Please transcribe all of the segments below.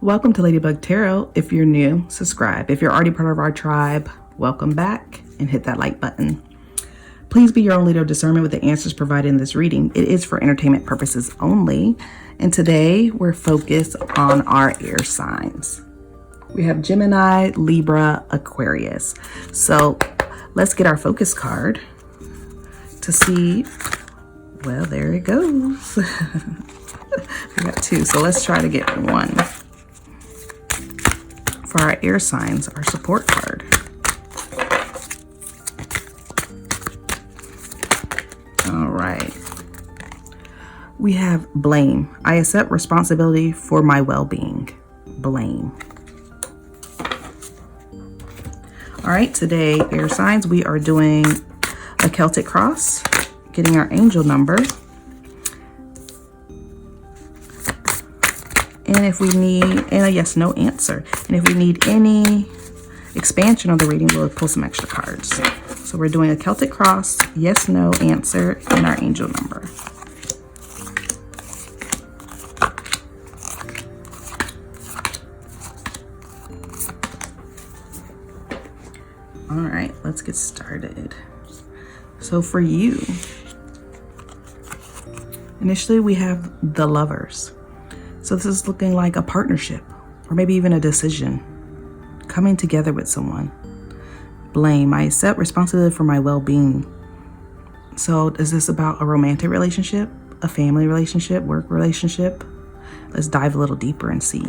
Welcome to Ladybug Tarot. If you're new, subscribe. If you're already part of our tribe, welcome back and hit that like button. Please be your own leader of discernment with the answers provided in this reading. It is for entertainment purposes only. And today we're focused on our air signs. We have Gemini, Libra, Aquarius. So let's get our focus card to see. Well, there it goes. We got two, so let's try to get one. For our air signs, our support card. All right. We have blame. I accept responsibility for my well-being. Blame. All right, today, air signs, we are doing a Celtic cross, getting our angel number. And if we need, and a yes, no answer. And if we need any expansion of the reading, we'll pull some extra cards. So we're doing a Celtic cross, yes, no answer, and our angel number. All right, let's get started. So for you, initially we have the Lovers. So this is looking like a partnership or maybe even a decision, coming together with someone. Blame. I accept responsibility for my well-being. So is this about a romantic relationship, a family relationship, work relationship? Let's dive a little deeper and see.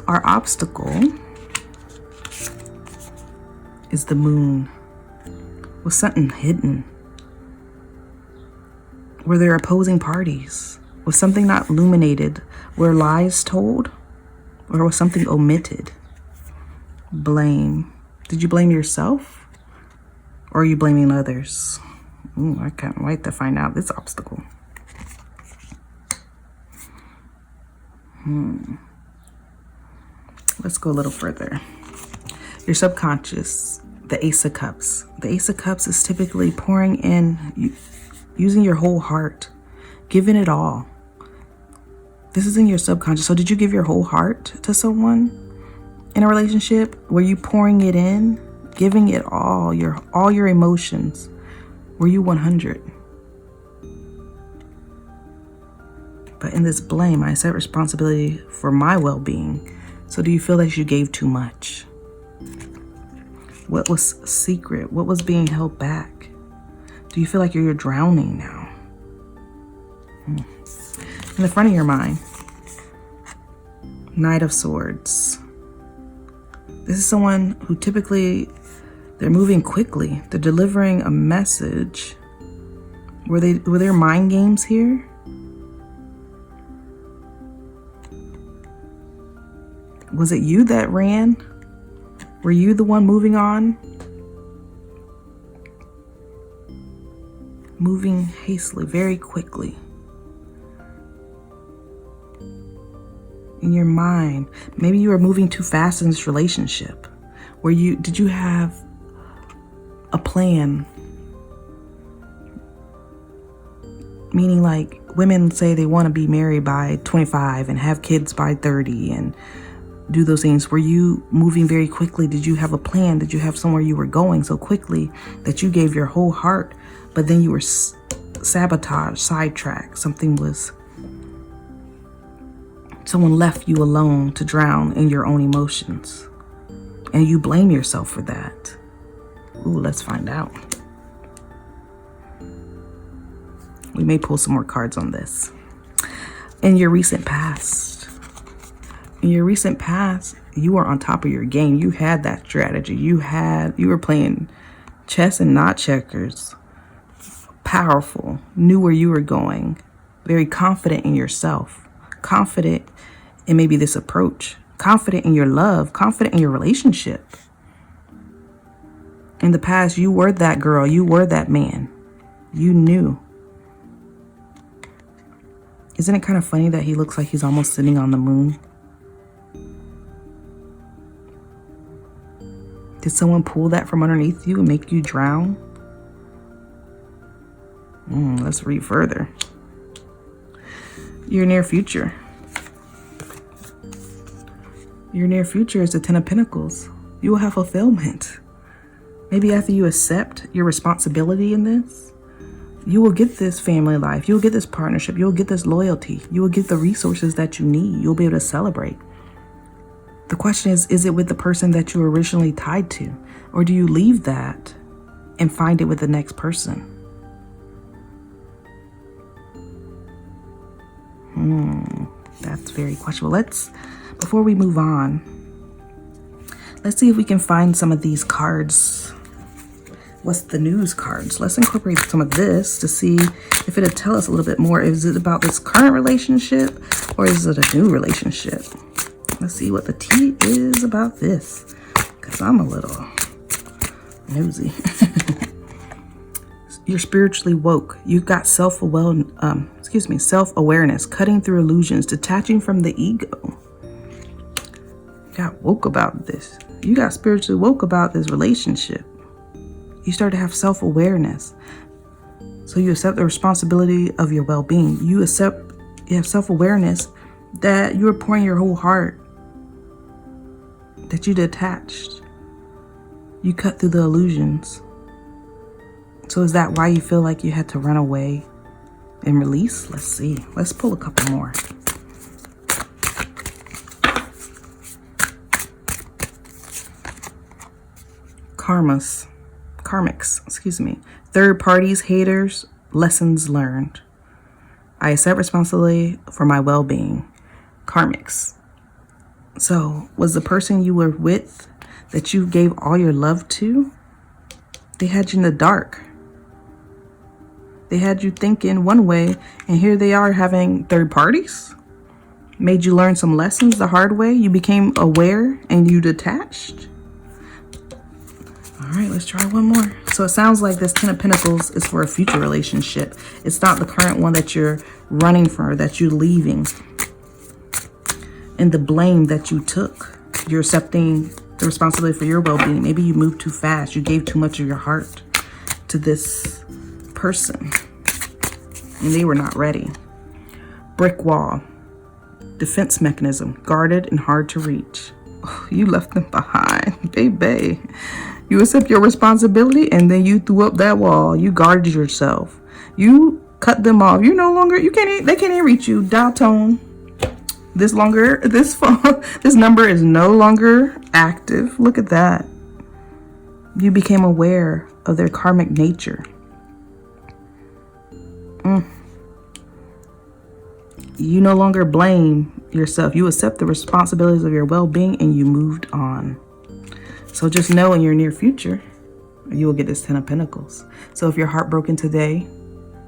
Our obstacle is the Moon. Was something hidden? Were there opposing parties? Was something not illuminated? Were lies told? Or was something omitted? Blame. Did you blame yourself? Or are you blaming others? Ooh, I can't wait to find out this obstacle. Let's go a little further. Your subconscious, the Ace of Cups. The Ace of Cups is typically pouring in, using your whole heart, giving it all. This is in your subconscious. So did you give your whole heart to someone in a relationship? Were you pouring it in, giving it all your emotions? Were you 100? But in this blame, I accept responsibility for my well-being. So do you feel that you gave too much? What was secret? What was being held back? Do you feel like you're drowning now? In the front of your mind, Knight of Swords. This is someone who typically, they're moving quickly. They're delivering a message. Were there mind games here? Was it you that ran? Were you the one moving on? Moving hastily, very quickly. In your mind, maybe you were moving too fast in this relationship. Did you have a plan? Meaning, like, women say they want to be married by 25 and have kids by 30 and do those things. Were you moving very quickly? Did you have a plan? Did you have somewhere you were going so quickly that you gave your whole heart, but then you were sabotaged, sidetracked? Someone left you alone to drown in your own emotions. And you blame yourself for that. Ooh, let's find out. We may pull some more cards on this. In your recent past, you were on top of your game. You had that strategy. You were playing chess and not checkers. Powerful, knew where you were going, very confident in yourself, confident in maybe this approach, confident in your love, confident in your relationship. In the past, you were that girl, you were that man. You knew. Isn't it kind of funny that he looks like he's almost sitting on the moon? Did someone pull that from underneath you and make you drown? Let's read further. Your near future. Your near future is the Ten of Pentacles. You will have fulfillment. Maybe after you accept your responsibility in this, you will get this family life. You'll get this partnership. You'll get this loyalty. You will get the resources that you need. You'll be able to celebrate. The question is it with the person that you were originally tied to? Or do you leave that and find it with the next person? That's very questionable. Before we move on, let's see if we can find some of these cards. What's the news cards? Let's incorporate some of this to see if it'll tell us a little bit more. Is it about this current relationship or is it a new relationship? Let's see what the tea is about this, because I'm a little nosy. You're spiritually woke. You've got self-awareness, cutting through illusions, detaching from the ego. You got woke about this. You got spiritually woke about this relationship. You start to have self-awareness. So you accept the responsibility of your well-being. You have self-awareness that you are pouring your whole heart, that you detached. You cut through the illusions. So is that why you feel like you had to run away and release? Let's see. Let's pull a couple more. Karmics, excuse me. Third parties, haters, lessons learned. I accept responsibility for my well-being. Karmics. So was the person you were with that you gave all your love to, they had you in the dark. They had you thinking one way, and here they are having third parties. Made you learn some lessons the hard way. You became aware and you detached. All right, let's try one more. So it sounds like this Ten of Pentacles is for a future relationship. It's not the current one that you're running from, that you're leaving. And the blame that you took. You're accepting the responsibility for your well-being. Maybe you moved too fast. You gave too much of your heart to this person and they were not ready. Brick wall, defense mechanism, guarded and hard to reach. Oh, you left them behind, baby. You accept your responsibility and then you threw up that wall. You guarded yourself. You cut them off. You no longer, they can't even reach you. Dial tone. This phone, this number is no longer active. Look at that. You became aware of their karmic nature. You no longer blame yourself. You accept the responsibilities of your well-being and you moved on. So just know in your near future, you will get this Ten of Pentacles. So if you're heartbroken today,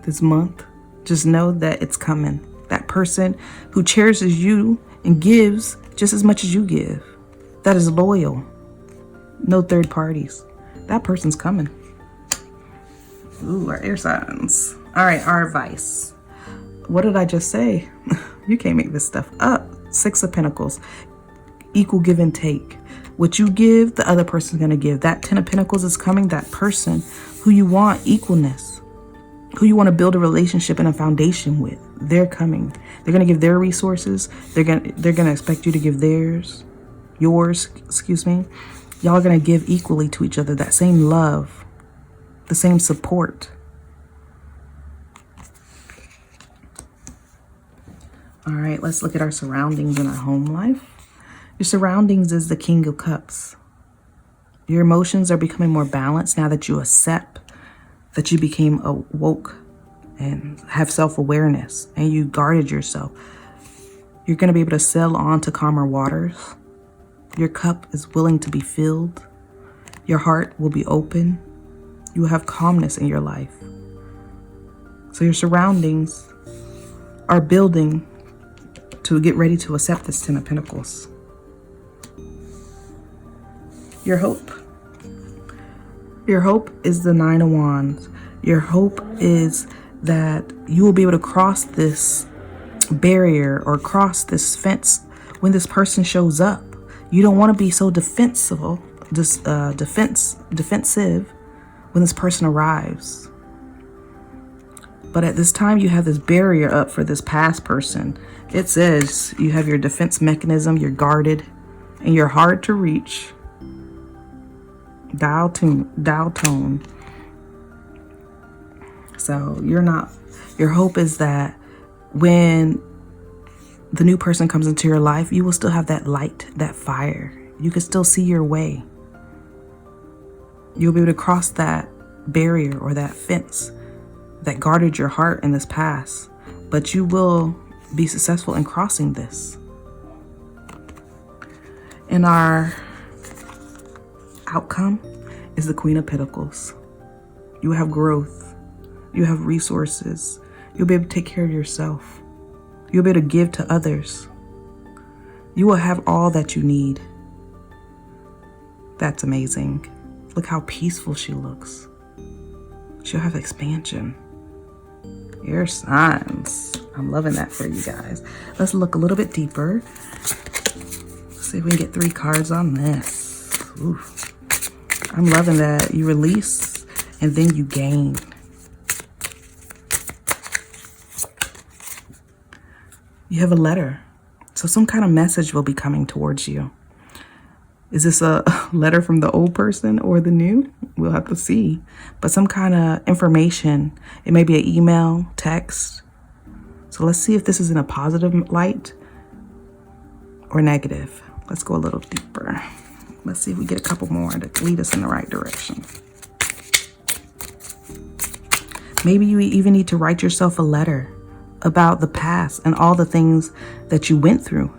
this month, just know that it's coming. That person who cherishes you and gives just as much as you give. That is loyal. No third parties. That person's coming. Ooh, our air signs. All right, our advice. What did I just say? You can't make this stuff up. Six of Pentacles. Equal give and take. What you give, the other person's going to give. That Ten of Pentacles is coming. That person who you want equalness, who you want to build a relationship and a foundation with, they're coming. They're going to give their resources. They're going to expect you to give yours, excuse me. Y'all are going to give equally to each other, that same love, the same support. All right, let's look at our surroundings in our home life. Your surroundings is the King of Cups. Your emotions are becoming more balanced now that you accept that you became awoke and have self-awareness and you guarded yourself. You're going to be able to sail on to calmer waters. Your cup is willing to be filled. Your heart will be open. You will have calmness in your life. So your surroundings are building to get ready to accept this Ten of Pentacles. Your hope. Your hope is the Nine of Wands. Your hope is that you will be able to cross this barrier or cross this fence when this person shows up. You don't want to be so defensive when this person arrives. But at this time, you have this barrier up for this past person. It says you have your defense mechanism, you're guarded, and you're hard to reach. Dial tone. So your hope is that when the new person comes into your life, you will still have that light, that fire. You can still see your way. You'll be able to cross that barrier or that fence that guarded your heart in this past, but you will be successful in crossing this. And our outcome is the Queen of Pentacles. You have growth. You have resources. You'll be able to take care of yourself. You'll be able to give to others. You will have all that you need. That's amazing. Look how peaceful she looks. She'll have expansion. Your signs. I'm loving that for you guys. Let's look a little bit deeper. Let's see if we can get 3 cards on this. Oof. I'm loving that you release and then you gain. You have a letter. So some kind of message will be coming towards you. Is this a letter from the old person or the new? We'll have to see. But some kind of information. It may be an email, text. So let's see if this is in a positive light or negative. Let's go a little deeper. Let's see if we get a couple more to lead us in the right direction. Maybe you even need to write yourself a letter about the past and all the things that you went through,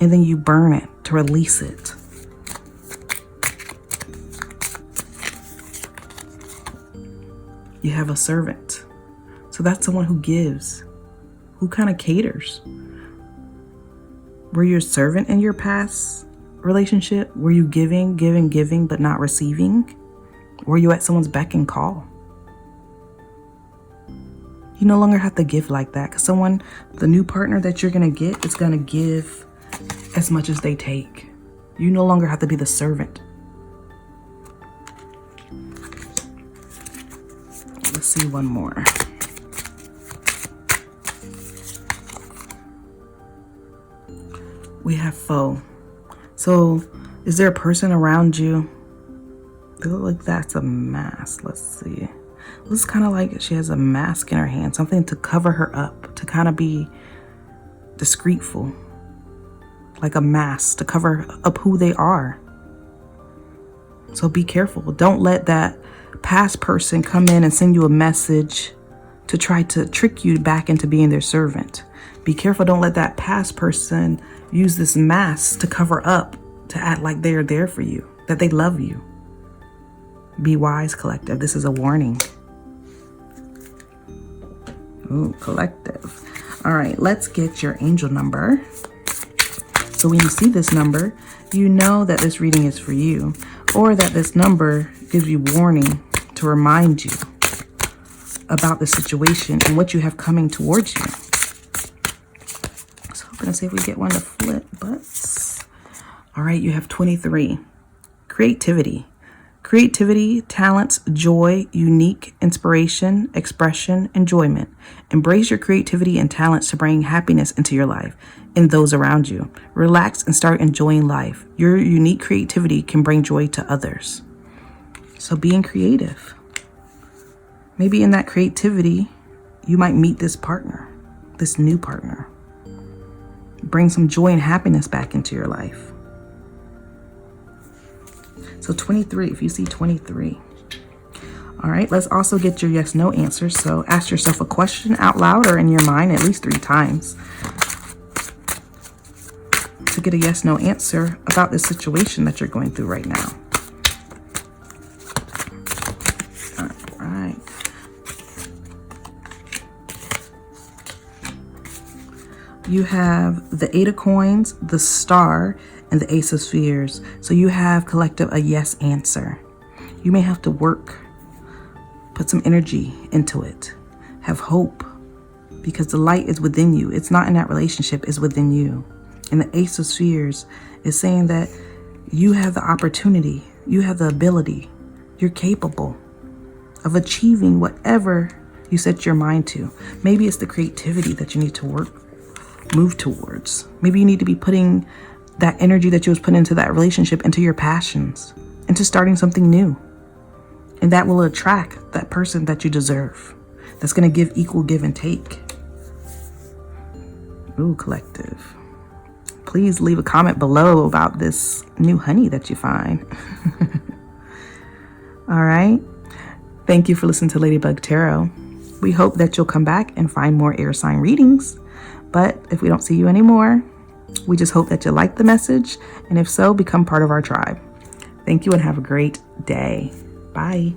and then you burn it to release it. You have a servant. So that's someone who gives, who kind of caters. Were you a servant in your past relationship? Were you giving, but not receiving? Were you at someone's beck and call? You no longer have to give like that, because the new partner that you're going to get is going to give as much as they take. You no longer have to be the servant. Let's see one more. We have foe. So is there a person around you? They look like that's a mask. Let's see. This is kind of like she has a mask in her hand, something to cover her up, to kind of be discreetful, like a mask to cover up who they are. So be careful. Don't let that past person come in and send you a message to try to trick you back into being their servant. Be careful. Don't let that past person use this mask to cover up, to act like they're there for you, that they love you. Be wise, collective. This is a warning. Ooh, collective. All right, let's get your angel number. So when you see this number, you know that this reading is for you, or that this number gives you warning to remind you about the situation and what you have coming towards you. So I'm going to see if we get one to flip, but all right, you have 23. Creativity. Creativity, talents, joy, unique, inspiration, expression, enjoyment. Embrace your creativity and talents to bring happiness into your life and those around you. Relax and start enjoying life. Your unique creativity can bring joy to others. So being creative. Maybe in that creativity, you might meet this partner, this new partner. Bring some joy and happiness back into your life. So 23, if you see 23. All right, let's also get your yes, no answers. So ask yourself a question out loud or in your mind at least 3 times to get a yes, no answer about this situation that you're going through right now. All right. You have the 8 of coins, the star, and the Ace of Spheres. So you have, collective, a yes answer. You may have to work, put some energy into it, have hope, because the light is within you. It's not in that relationship, it's within you. And the Ace of Spheres is saying that you have the opportunity, you have the ability, you're capable of achieving whatever you set your mind to. Maybe it's the creativity that you need to move towards. Maybe you need to be putting that energy that you was putting into that relationship into your passions, into starting something new. And that will attract that person that you deserve. That's going to give equal give and take. Ooh, collective. Please leave a comment below about this new honey that you find. All right. Thank you for listening to Ladybug Tarot. We hope that you'll come back and find more air sign readings. But if we don't see you anymore, we just hope that you like the message. And if so, become part of our tribe. Thank you and have a great day. Bye.